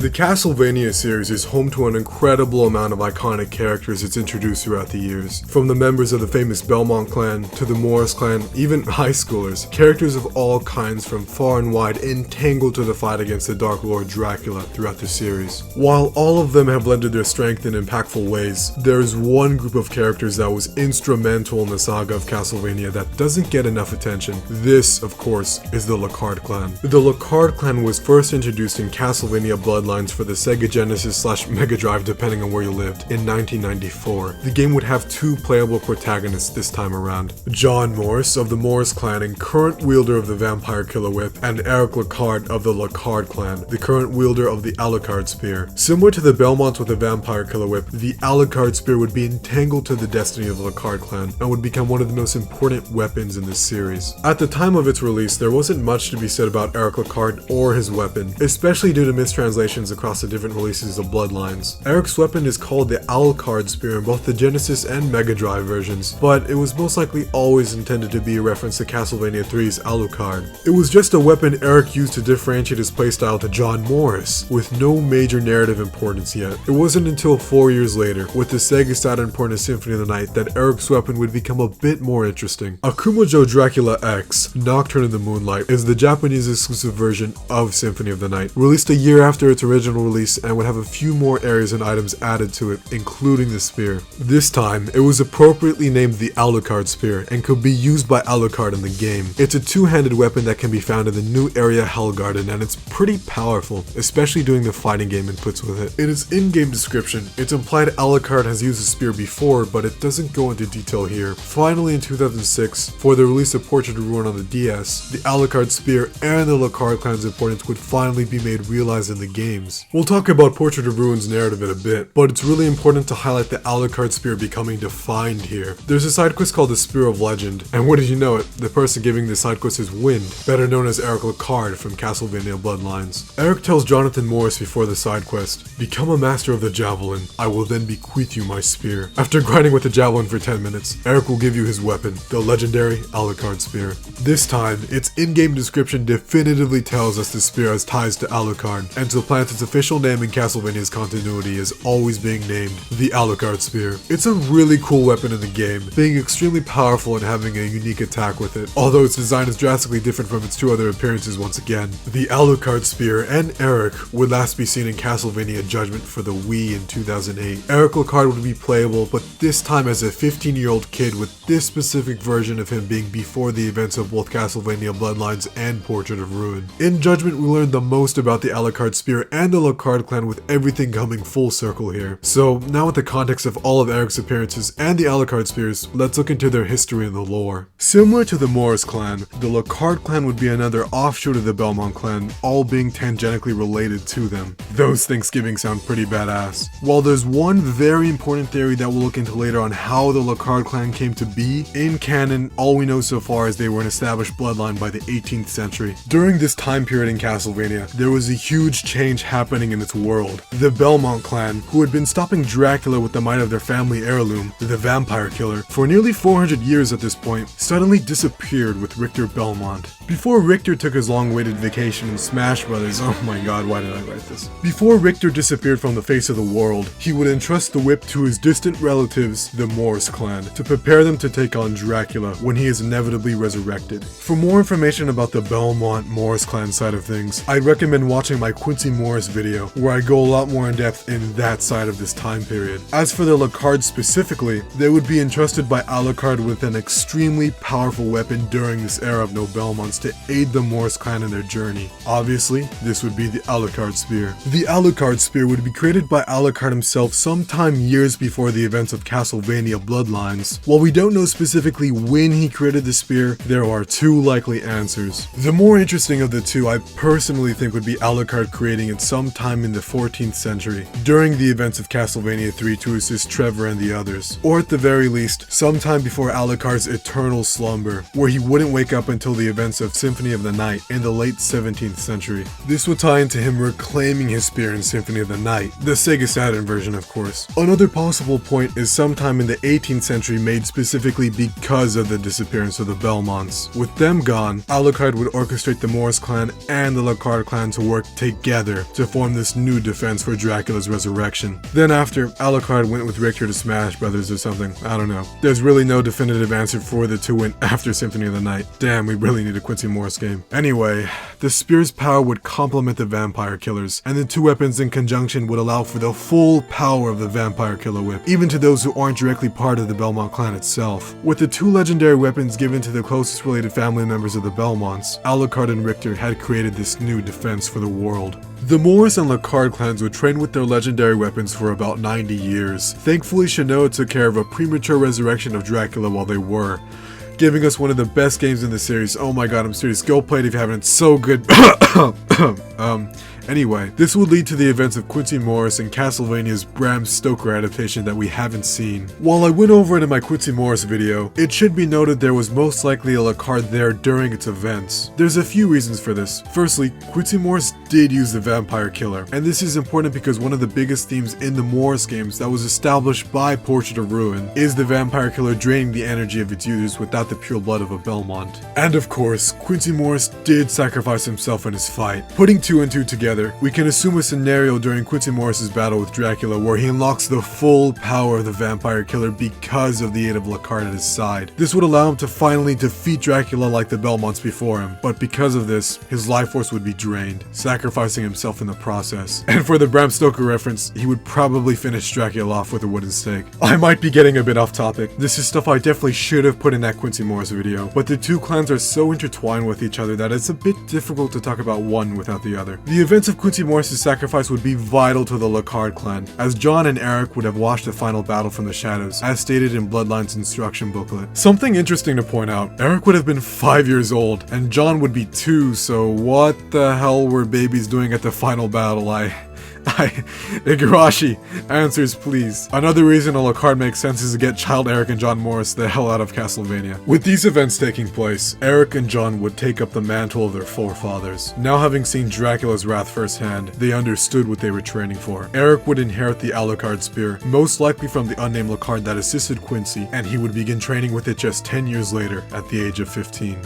The Castlevania series is home to an incredible amount of iconic characters it's introduced throughout the years. From the members of the famous Belmont clan to the Morris clan, even high schoolers, characters of all kinds from far and wide entangled to the fight against the Dark Lord Dracula throughout the series. While all of them have lended their strength in impactful ways, there is one group of characters that was instrumental in the saga of Castlevania that doesn't get enough attention. This, of course, is the Lecarde Clan. The Lecarde Clan was first introduced in Castlevania Bloodlines for the Sega Genesis / Mega Drive depending on where you lived in 1994. The game would have two playable protagonists this time around. John Morris of the Morris Clan and current wielder of the Vampire Killer Whip, and Eric Lecarde of the Lecarde Clan, the current wielder of the Alucard Spear. Similar to the Belmonts with the Vampire Killer Whip, the Alucard Spear would be entangled to the destiny of the Lecarde Clan and would become one of the most important weapons in this series. At the time of its release, there wasn't much to be said about Eric Lecarde or his weapon, especially due to mistranslations across the different releases of Bloodlines. Eric's weapon is called the Alucard Spear in both the Genesis and Mega Drive versions, but it was most likely always intended to be a reference to Castlevania 3's Alucard. It was just a weapon Eric used to differentiate his playstyle to John Morris, with no major narrative importance yet. It wasn't until 4 years later, with the Sega Saturn port of Symphony of the Night, that Eric's weapon would become a bit more interesting. Akumajo Dracula X, Nocturne in the Moonlight, is the Japanese exclusive version of Symphony of the Night, released a year after its original release and would have a few more areas and items added to it, including the spear. This time, it was appropriately named the Alucard Spear and could be used by Alucard in the game. It's a two-handed weapon that can be found in the new area Hellgarden, and it's pretty powerful, especially doing the fighting game inputs with it. In its in-game description, it's implied Alucard has used the spear before, but it doesn't go into detail here. Finally, in 2006, for the release of Portrait of Ruin on the DS, the Alucard Spear and the Lecarde Clan's importance would finally be made realized in the games. We'll talk about Portrait of Ruin's narrative in a bit, but it's really important to highlight the Alucard Spear becoming defined here. There's a side quest called the Spear of Legend, and what did you know it, the person giving the side quest is Wind, better known as Eric Lecarde from Castlevania Bloodlines. Eric tells Jonathan Morris before the side quest, "Become a master of the javelin, I will then bequeath you my spear." After grinding with the javelin for 10 minutes, Eric will give you his weapon, the legendary Alucard Spear. This time, its in-game description definitively tells us the spear has ties to Alucard, and to plant its official name in Castlevania's continuity is always being named the Alucard Spear. It's a really cool weapon in the game, being extremely powerful and having a unique attack with it, although its design is drastically different from its two other appearances once again. The Alucard Spear and Eric would last be seen in Castlevania Judgment for the Wii in 2008. Eric Lecarde would be playable, but this time as a 15-year-old kid, with this specific version of him being before the events of both Castlevania Bloodlines and Portrait of Ruin. In Judgment, we learned the most about the Alucard Spear and the Lecarde Clan, with everything coming full circle here. So now with the context of all of Eric's appearances and the Alucard Spears, let's look into their history and the lore. Similar to the Morris Clan, the Lecarde Clan would be another offshoot of the Belmont Clan, all being tangentially related to them. Those Thanksgiving sound pretty badass. While there's one very important theory that we'll look into later on how the Lecarde Clan came to be, in canon, all we know so far is they were an established bloodline by the 18th century. During this time period in Castlevania, there was a huge change happening in its world. The Belmont Clan, who had been stopping Dracula with the might of their family heirloom, the Vampire Killer, for nearly 400 years at this point, suddenly disappeared with Richter Belmont. Before Richter took his long-awaited vacation in Smash Brothers, oh my god, why did I write this? Before Richter disappeared from the face of the world, he would entrust the whip to his distant relatives, the Morris Clan, to prepare them to take on Dracula when he is inevitably resurrected. For more information about the Belmont Morris Clan side of things, I'd recommend watching my Quincy Morris video, where I go a lot more in depth in that side of this time period. As for the Lecarde specifically, they would be entrusted by Alucard with an extremely powerful weapon during this era of no Belmonts to aid the Morris Clan in their journey. Obviously, this would be the Alucard Spear. The Alucard Spear would be created by Alucard himself sometime years before the events of Castlevania Bloodlines. While we don't know specifically when he created the spear, there are two likely answers. The more interesting of the two, I personally think, would be Alucard creating it sometime in the 14th century, during the events of Castlevania 3 to assist Trevor and the others. Or at the very least, sometime before Alucard's eternal slumber, where he wouldn't wake up until the events of Symphony of the Night in the late 17th century. This would tie into him reclaiming his spear in Symphony of the Night, the Sega Saturn version of course. Another possible point is sometime in the 18th century, made specifically because of the disappearance of the Belmonts. With them gone, Alucard would orchestrate the Morris Clan and the Lecarde Clan to work together to form this new defense for Dracula's resurrection. Then after, Alucard went with Richter to Smash Brothers or something, I don't know. There's really no definitive answer for the two went after Symphony of the Night. Damn, we really need a Quincy Morris game. Anyway, the spear's power would complement the vampire killers, and the two weapons in conjunction would allow for the full power of the vampire killer whip, even to those who aren't directly part of the Belmont clan itself. With the two legendary weapons given to the closest related family members of the Belmonts, Alucard and Richter had created this new defense for the world. The Morris and Lecarde clans would train with their legendary weapons for about 90 years. Thankfully, Shinoa took care of a premature resurrection of Dracula while they were, giving us one of the best games in the series. Oh my god, I'm serious. Go play it if you haven't. It's so good. Anyway, this would lead to the events of Quincy Morris and Castlevania's Bram Stoker adaptation that we haven't seen. While I went over it in my Quincy Morris video, it should be noted there was most likely a Lecarde there during its events. There's a few reasons for this. Firstly, Quincy Morris did use the vampire killer, and this is important because one of the biggest themes in the Morris games that was established by Portrait of Ruin is the vampire killer draining the energy of its users without the pure blood of a Belmont. And of course, Quincy Morris did sacrifice himself in his fight. Putting two and two together, we can assume a scenario during Quincy Morris's battle with Dracula where he unlocks the full power of the vampire killer because of the aid of Lecarde at his side. This would allow him to finally defeat Dracula like the Belmonts before him, but because of this, his life force would be drained, sacrificing himself in the process. And for the Bram Stoker reference, he would probably finish Dracula off with a wooden stake. I might be getting a bit off topic. This is stuff I definitely should have put in that Quincy Morris video, but the two clans are so intertwined with each other that it's a bit difficult to talk about one without the other. The events of Quincy Morris' sacrifice would be vital to the Lecarde clan, as John and Eric would have watched the final battle from the shadows, as stated in Bloodlines' instruction booklet. Something interesting to point out, Eric would have been 5 years old, and John would be 2, so what the hell were babies doing at the final battle? Igarashi, answers please. Another reason a Lecarde makes sense is to get child Eric and John Morris the hell out of Castlevania. With these events taking place, Eric and John would take up the mantle of their forefathers. Now having seen Dracula's wrath firsthand, they understood what they were training for. Eric would inherit the Alucard spear, most likely from the unnamed Lecarde that assisted Quincy, and he would begin training with it just 10 years later, at the age of 15.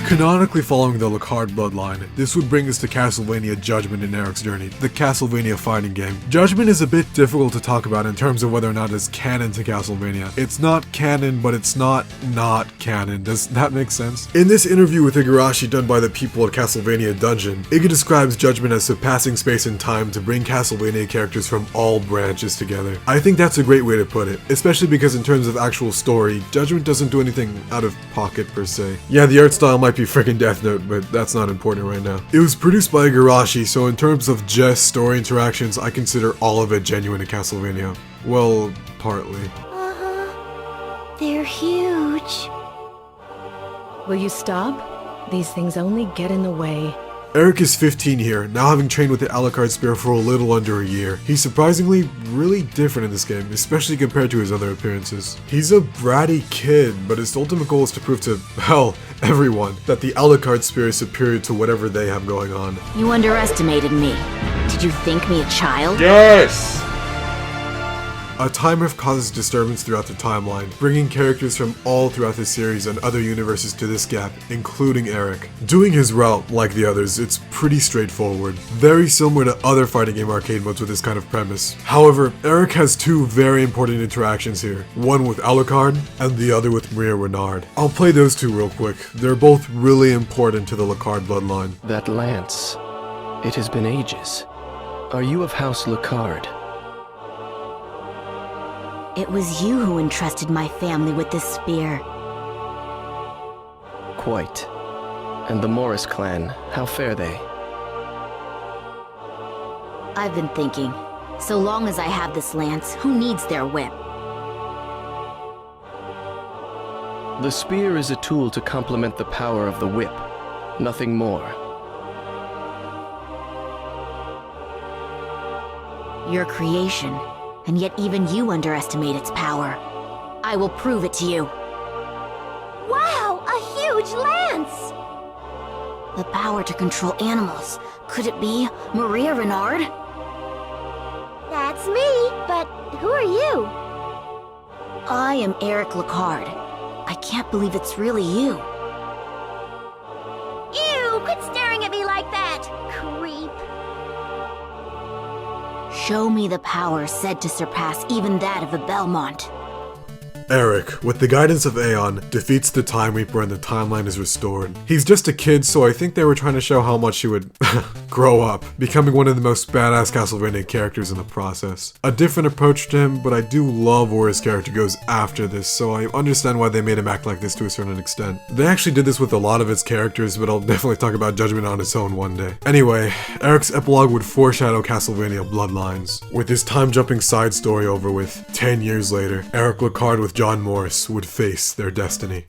Canonically following the Lecarde bloodline, this would bring us to Castlevania Judgment in Eric's journey, the Castlevania fighting game. Judgment is a bit difficult to talk about in terms of whether or not it's canon to Castlevania. It's not canon, but it's not canon. Does that make sense? In this interview with Igarashi done by the people at Castlevania Dungeon, Iga describes Judgment as surpassing space and time to bring Castlevania characters from all branches together. I think that's a great way to put it, especially because in terms of actual story, Judgment doesn't do anything out of pocket per se. Yeah, the art style might be freaking Death Note, but that's not important right now. It was produced by Igarashi, so in terms of just story interactions, I consider all of it genuine in Castlevania. Well, partly. They're huge. Will you stop? These things only get in the way. Eric is 15 here, now having trained with the Alucard spear for a little under a year. He's surprisingly really different in this game, especially compared to his other appearances. He's a bratty kid, but his ultimate goal is to prove to, hell, everyone, that the Alucard spear is superior to whatever they have going on. You underestimated me. Did you think me a child? Yes! A timer causes disturbance throughout the timeline, bringing characters from all throughout the series and other universes to this gap, including Eric. Doing his route, like the others, it's pretty straightforward. Very similar to other fighting game arcade modes with this kind of premise. However, Eric has two very important interactions here. One with Alucard, and the other with Maria Renard. I'll play those two real quick. They're both really important to the Lecarde bloodline. That lance. It has been ages. Are you of House Lecarde? It was you who entrusted my family with this spear. Quite. And the Morris clan, how fare they? I've been thinking, so long as I have this lance, who needs their whip? The spear is a tool to complement the power of the whip, nothing more. Your creation. And yet even you underestimate its power. I will prove it to you. Wow, a huge lance! The power to control animals. Could it be Maria Renard? That's me, but who are you? I am Eric Lecarde. I can't believe it's really you. Ew, quit staring at me like that! Show me the power said to surpass even that of the Belmont. Eric, with the guidance of Aeon, defeats the Time Reaper and the timeline is restored. He's just a kid, so I think they were trying to show how much he would grow up, becoming one of the most badass Castlevania characters in the process. A different approach to him, but I do love where his character goes after this, so I understand why they made him act like this to a certain extent. They actually did this with a lot of its characters, but I'll definitely talk about Judgment on its own one day. Anyway, Eric's epilogue would foreshadow Castlevania Bloodlines. With his time-jumping side story over with, 10 years later, Eric Lecarde with John Morris would face their destiny.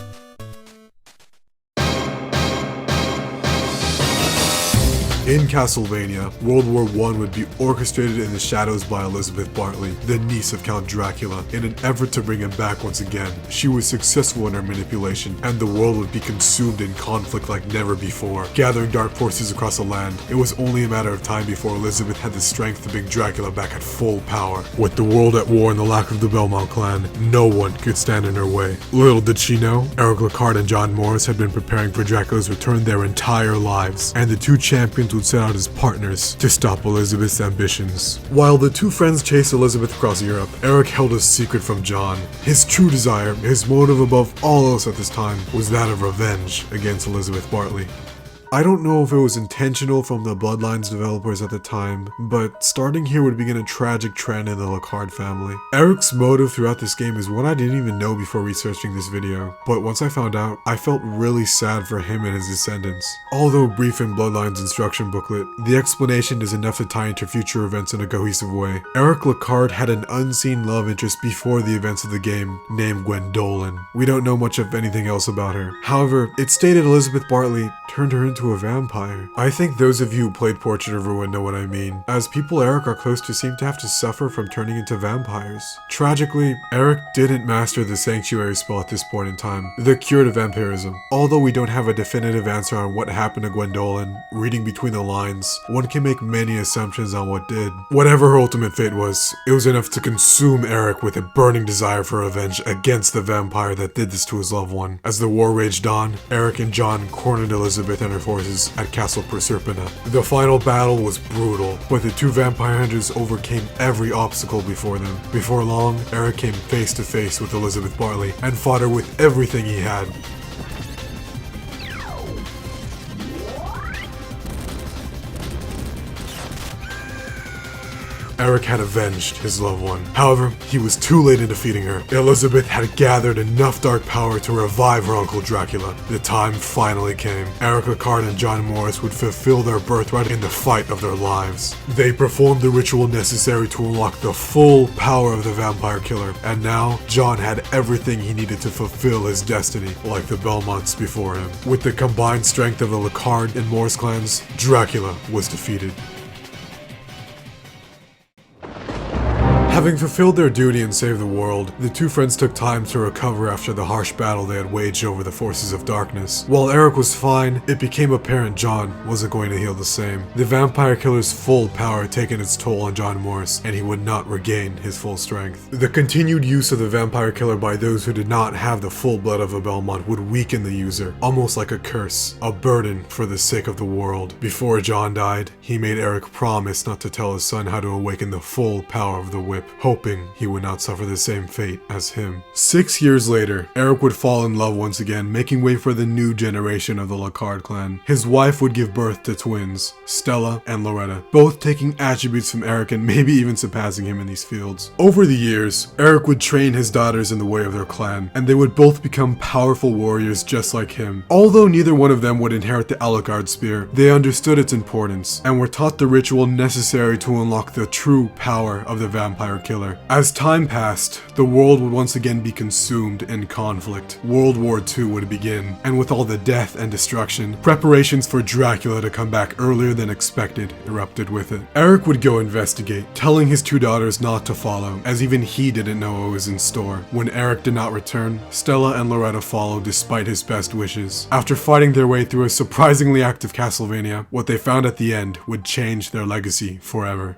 In Castlevania, World War I would be orchestrated in the shadows by Elizabeth Bartley, the niece of Count Dracula. In an effort to bring him back once again, she was successful in her manipulation, and the world would be consumed in conflict like never before, gathering dark forces across the land. It was only a matter of time before Elizabeth had the strength to bring Dracula back at full power. With the world at war and the lack of the Belmont clan, no one could stand in her way. Little did she know, Eric Lecarde and John Morris had been preparing for Dracula's return their entire lives, and the two champions would set out as partners to stop Elizabeth's ambitions. While the two friends chased Elizabeth across Europe, Eric held a secret from John. His true desire, his motive above all else at this time, was that of revenge against Elizabeth Bartley. I don't know if it was intentional from the Bloodlines developers at the time, but starting here would begin a tragic trend in the Lecarde family. Eric's motive throughout this game is one I didn't even know before researching this video, but once I found out, I felt really sad for him and his descendants. Although brief in Bloodlines' instruction booklet, the explanation is enough to tie into future events in a cohesive way. Eric Lecarde had an unseen love interest before the events of the game, named Gwendolyn. We don't know much of anything else about her. However, it's stated Elizabeth Bartley turned her into a vampire. I think those of you who played Portrait of Ruin know what I mean, as people Eric are close to seem to have to suffer from turning into vampires. Tragically, Eric didn't master the Sanctuary spell at this point in time, the cure to vampirism. Although we don't have a definitive answer on what happened to Gwendolyn, reading between the lines, one can make many assumptions on what did. Whatever her ultimate fate was, it was enough to consume Eric with a burning desire for revenge against the vampire that did this to his loved one. As the war raged on, Eric and John cornered Elizabeth and her forces at Castle Proserpina. The final battle was brutal, but the two vampire hunters overcame every obstacle before them. Before long, Eric came face to face with Elizabeth Bartley and fought her with everything he had. Eric had avenged his loved one. However, he was too late in defeating her. Elizabeth had gathered enough dark power to revive her uncle Dracula. The time finally came. Eric Lecarde and John Morris would fulfill their birthright in the fight of their lives. They performed the ritual necessary to unlock the full power of the vampire killer, and now John had everything he needed to fulfill his destiny, like the Belmonts before him. With the combined strength of the Lecarde and Morris clans, Dracula was defeated. Having fulfilled their duty and saved the world, the two friends took time to recover after the harsh battle they had waged over the forces of darkness. While Eric was fine, it became apparent John wasn't going to heal the same. The vampire killer's full power had taken its toll on John Morris, and he would not regain his full strength. The continued use of the vampire killer by those who did not have the full blood of a Belmont would weaken the user, almost like a curse, a burden for the sake of the world. Before John died, he made Eric promise not to tell his son how to awaken the full power of the whip, hoping he would not suffer the same fate as him. 6 years later, Eric would fall in love once again, making way for the new generation of the Lecarde clan. His wife would give birth to twins, Stella and Loretta, both taking attributes from Eric and maybe even surpassing him in these fields. Over the years, Eric would train his daughters in the way of their clan, and they would both become powerful warriors just like him. Although neither one of them would inherit the Alucard spear, they understood its importance, and were taught the ritual necessary to unlock the true power of the vampire killer. As time passed, the world would once again be consumed in conflict. World War II would begin, and with all the death and destruction, preparations for Dracula to come back earlier than expected erupted with it. Eric would go investigate, telling his two daughters not to follow, as even he didn't know what was in store. When Eric did not return, Stella and Loretta followed despite his best wishes. After fighting their way through a surprisingly active Castlevania, what they found at the end would change their legacy forever.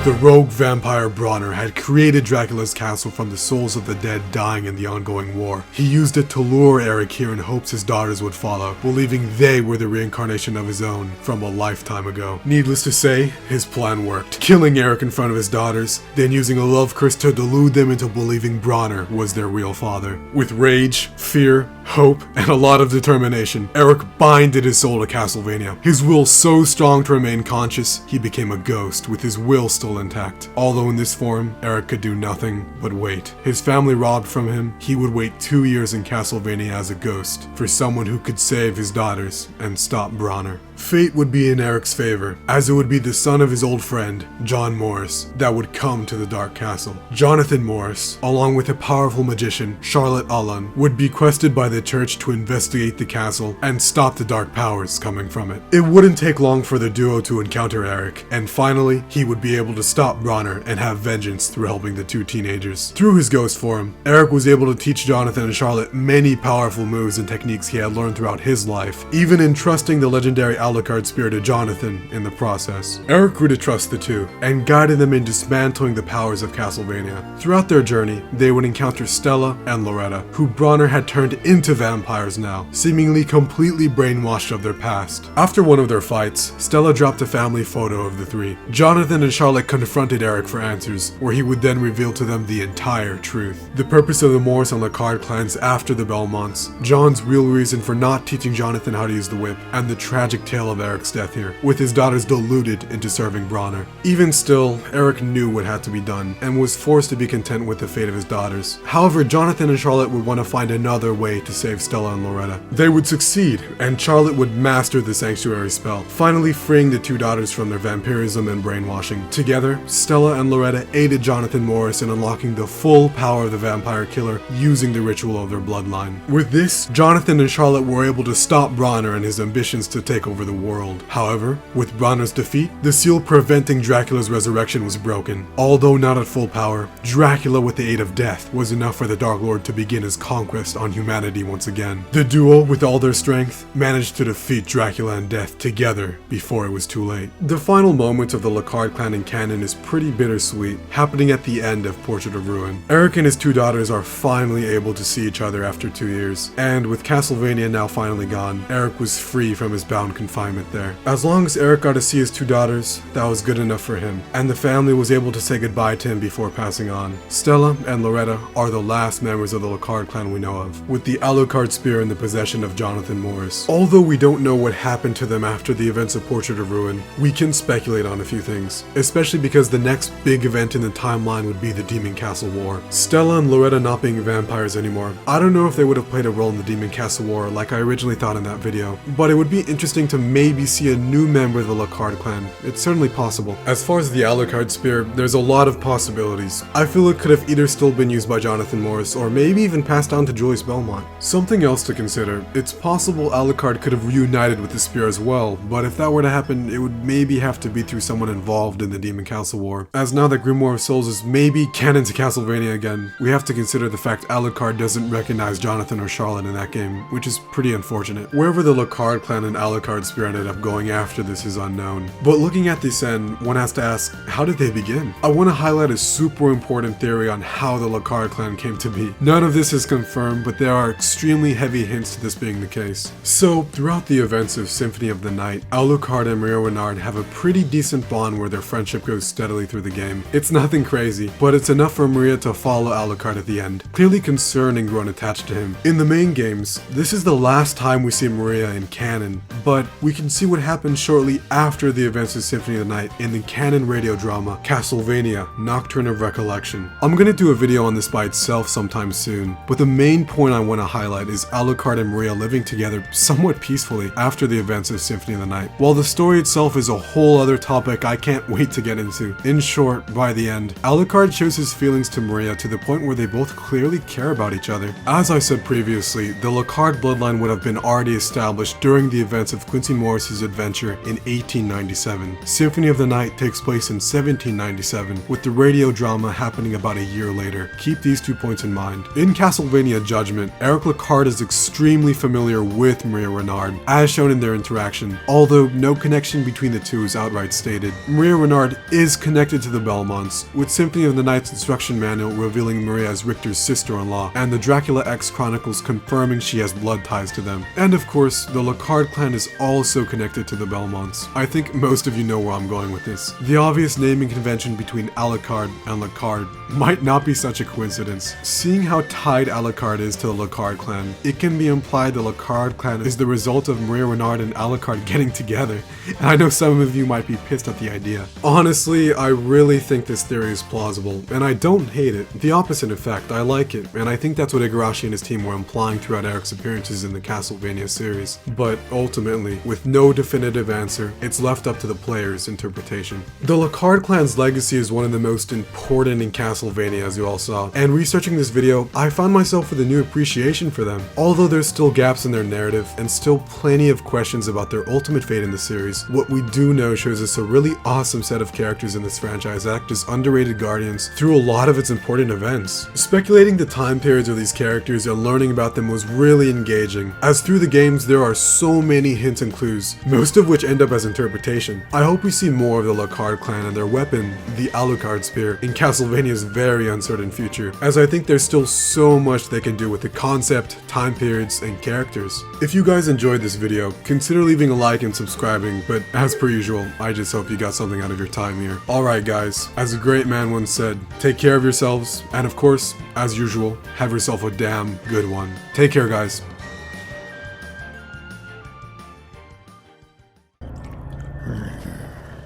The rogue vampire Bronner had created Dracula's castle from the souls of the dead dying in the ongoing war. He used it to lure Eric here in hopes his daughters would follow, believing they were the reincarnation of his own from a lifetime ago. Needless to say, his plan worked, killing Eric in front of his daughters, then using a love curse to delude them into believing Bronner was their real father. With rage, fear, hope, and a lot of determination, Eric binded his soul to Castlevania. His will so strong to remain conscious, he became a ghost with his will still intact. Although in this form, Eric could do nothing but wait. His family robbed from him, he would wait 2 years in Castlevania as a ghost for someone who could save his daughters and stop Bronner. Fate would be in Eric's favor, as it would be the son of his old friend, John Morris, that would come to the Dark Castle. Jonathan Morris, along with a powerful magician, Charlotte Allen, would be quested by the church to investigate the castle and stop the dark powers coming from it. It wouldn't take long for the duo to encounter Eric, and finally, he would be able to stop Bronner and have vengeance through helping the two teenagers. Through his ghost form, Eric was able to teach Jonathan and Charlotte many powerful moves and techniques he had learned throughout his life, even entrusting the legendary Alucard spear to Jonathan in the process. Eric grew to trust the two, and guided them in dismantling the powers of Castlevania. Throughout their journey, they would encounter Stella and Loretta, who Bronner had turned into vampires now, seemingly completely brainwashed of their past. After one of their fights, Stella dropped a family photo of the three. Jonathan and Charlotte confronted Eric for answers, where he would then reveal to them the entire truth. The purpose of the Morris and Lecarde clans after the Belmonts, John's real reason for not teaching Jonathan how to use the whip, and the tragic tale of Eric's death here, with his daughters deluded into serving Bronner. Even still, Eric knew what had to be done, and was forced to be content with the fate of his daughters. However, Jonathan and Charlotte would want to find another way to save Stella and Loretta. They would succeed, and Charlotte would master the sanctuary spell, finally freeing the two daughters from their vampirism and brainwashing. Together, Stella and Loretta aided Jonathan Morris in unlocking the full power of the vampire killer using the ritual of their bloodline. With this, Jonathan and Charlotte were able to stop Bronner and his ambitions to take over the world. However, with Bronner's defeat, the seal preventing Dracula's resurrection was broken. Although not at full power, Dracula with the aid of death was enough for the Dark Lord to begin his conquest on humanity once again. The duo, with all their strength, managed to defeat Dracula and death together before it was too late. The final moment of the Lecarde clan in canon is pretty bittersweet, happening at the end of Portrait of Ruin. Eric and his two daughters are finally able to see each other after 2 years, and with Castlevania now finally gone, Eric was free from his bound confinement there. As long as Eric got to see his two daughters, that was good enough for him, and the family was able to say goodbye to him before passing on. Stella and Loretta are the last members of the Lecarde clan we know of, with the Alucard spear in the possession of Jonathan Morris. Although we don't know what happened to them after the events of Portrait of Ruin, we can speculate on a few things, especially because the next big event in the timeline would be the Demon Castle War. Stella and Loretta not being vampires anymore, I don't know if they would have played a role in the Demon Castle War like I originally thought in that video, but it would be interesting to maybe see a new member of the Lecarde clan. It's certainly possible. As far as the Alucard spear, there's a lot of possibilities. I feel it could have either still been used by Jonathan Morris or maybe even passed down to Julius Belmont. Something else to consider, it's possible Alucard could have reunited with the spear as well, but if that were to happen, it would maybe have to be through someone involved in the Demon Castle War. As now that Grimoire of Souls is maybe canon to Castlevania again, we have to consider the fact Alucard doesn't recognize Jonathan or Charlotte in that game, which is pretty unfortunate. Wherever the Lecarde clan and Alucard spear ended up going after this is unknown. But looking at this end, one has to ask, how did they begin? I want to highlight a super important theory on how the Lecarde clan came to be. None of this is confirmed, but there are extremely heavy hints to this being the case. So, throughout the events of Symphony of the Night, Alucard and Maria Renard have a pretty decent bond where their friendship goes steadily through the game. It's nothing crazy, but it's enough for Maria to follow Alucard at the end, clearly concerned and grown attached to him. In the main games, this is the last time we see Maria in canon, but we can see what happens shortly after the events of Symphony of the Night in the canon radio drama Castlevania Nocturne of Recollection. I'm gonna do a video on this by itself sometime soon, but the main point I want to highlight is Alucard and Maria living together somewhat peacefully after the events of Symphony of the Night. While the story itself is a whole other topic I can't wait to get into. In short, by the end, Alucard shows his feelings to Maria to the point where they both clearly care about each other. As I said previously, the Lecarde bloodline would have been already established during the events of Quincy Morris's adventure in 1897. Symphony of the Night takes place in 1797, with the radio drama happening about a year later. Keep these 2 points in mind. In Castlevania Judgment, Eric Lecarde is extremely familiar with Maria Renard, as shown in their interaction, although no connection between the two is outright stated. Maria Renard is connected to the Belmonts, with Symphony of the Night's instruction manual revealing Maria as Richter's sister-in-law, and the Dracula X Chronicles confirming she has blood ties to them. And of course, the Lecarde Clan is also connected to the Belmonts. I think most of you know where I'm going with this. The obvious naming convention between Alucard and Lecarde might not be such a coincidence. Seeing how tied Alucard is to the Lecarde Clan, it can be implied the Lecarde Clan is the result of Maria Renard and Alucard getting together, and I know some of you might be pissed at the idea. Honestly, I really think this theory is plausible, and I don't hate it. The opposite, in fact, I like it, and I think that's what Igarashi and his team were implying throughout Eric's appearances in the Castlevania series. But ultimately, with no definitive answer, it's left up to the player's interpretation. The Lecarde Clan's legacy is one of the most important in Castlevania, as you all saw, and researching this video, I found myself with a new appreciation for them. Although there's still gaps in their narrative, and still plenty of questions about their ultimate fate in the series, what we do know shows us a really awesome set of characters in this franchise that act as underrated guardians through a lot of its important events. Speculating the time periods of these characters and learning about them was really engaging, as through the games there are so many hints and clues, most of which end up as interpretation. I hope we see more of the Lecarde Clan and their weapon, the Alucard Spear, in Castlevania's very uncertain future, as I think there's still so much they can do with the concept, time periods, and characters. If you guys enjoyed this video, consider leaving a like and subscribing, but as per usual, I just hope you got something out of your time here. Alright guys, as a great man once said, take care of yourselves, and of course, as usual, have yourself a damn good one. Take care guys.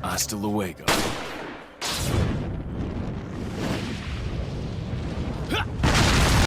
Hasta luego.